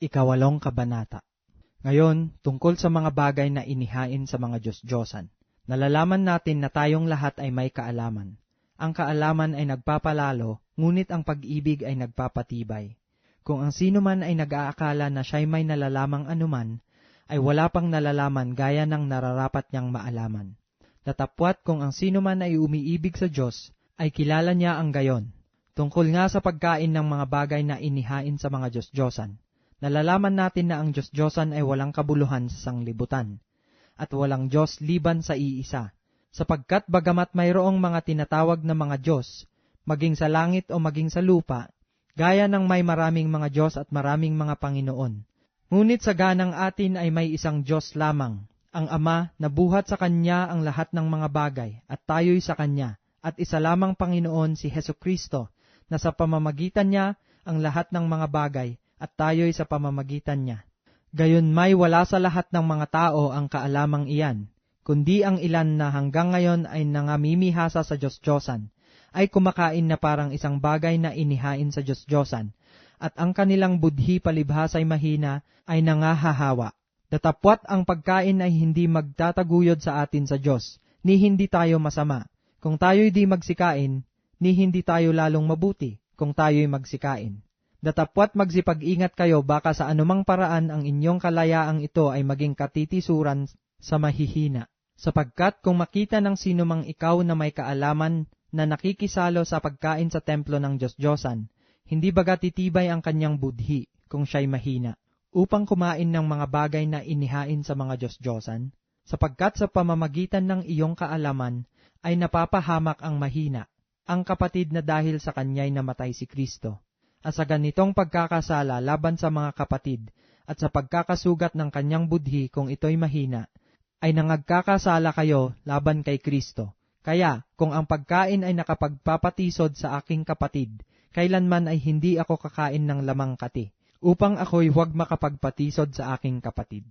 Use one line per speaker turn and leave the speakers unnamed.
Ikawalong kabanata. Ngayon, tungkol sa mga bagay na inihain sa mga Diyos-Diyosan. Nalalaman natin na tayong lahat ay may kaalaman. Ang kaalaman ay nagpapalalo, ngunit ang pag-ibig ay nagpapatibay. Kung ang sino man ay nag-aakala na siya'y may nalalamang anuman, ay wala pang nalalaman gaya ng nararapat niyang maalaman. Datapwat kung ang sino man ay umiibig sa Diyos, ay kilala niya ang gayon. Tungkol nga sa pagkain ng mga bagay na inihain sa mga Diyos-Diyosan, nalalaman natin na ang Diyos-Diyosan ay walang kabuluhan sa sanglibutan, at walang Diyos liban sa iisa, sapagkat bagamat mayroong mga tinatawag na mga Diyos, maging sa langit o maging sa lupa, gaya ng may maraming mga Diyos at maraming mga Panginoon. Ngunit sa ganang atin ay may isang Diyos lamang, ang Ama na buhat sa Kanya ang lahat ng mga bagay, at tayo'y sa Kanya, at isa lamang Panginoon si Hesukristo, na sa pamamagitan niya ang lahat ng mga bagay, at tayo'y sa pamamagitan niya. Gayon may wala sa lahat ng mga tao ang kaalamang iyan, kundi ang ilan na hanggang ngayon ay nangamimihasa sa Diyos-Diyosan, ay kumakain na parang isang bagay na inihain sa Diyos-Diyosan, at ang kanilang budhi palibhasa'y mahina ay nangahahawa. Datapwat ang pagkain ay hindi magtataguyod sa atin sa Diyos, ni hindi tayo masama. Kung tayo'y di magsikain, ni hindi tayo lalong mabuti, kung tayo'y magsikain. Datapwat magsipag-ingat kayo baka sa anumang paraan ang inyong kalayaang ito ay maging katitisuran sa mahihina. Sapagkat kung makita ng sino mang ikaw na may kaalaman na nakikisalo sa pagkain sa templo ng Diyos-Diyosan, hindi baga titibay ang kanyang budhi kung siya'y mahina, upang kumain ng mga bagay na inihain sa mga Diyos-Diyosan, sapagkat sa pamamagitan ng iyong kaalaman ay napapahamak ang mahina, ang kapatid na dahil sa kanya'y namatay si Kristo. At sa ganitong pagkakasala laban sa mga kapatid at sa pagkakasugat ng kanyang budhi kung ito'y mahina, ay nangagkakasala kayo laban kay Kristo. Kaya, kung ang pagkain ay nakapagpapatisod sa aking kapatid, kailanman ay hindi ako kakain ng lamang kati, upang ako'y huwag makapagpatisod sa aking kapatid.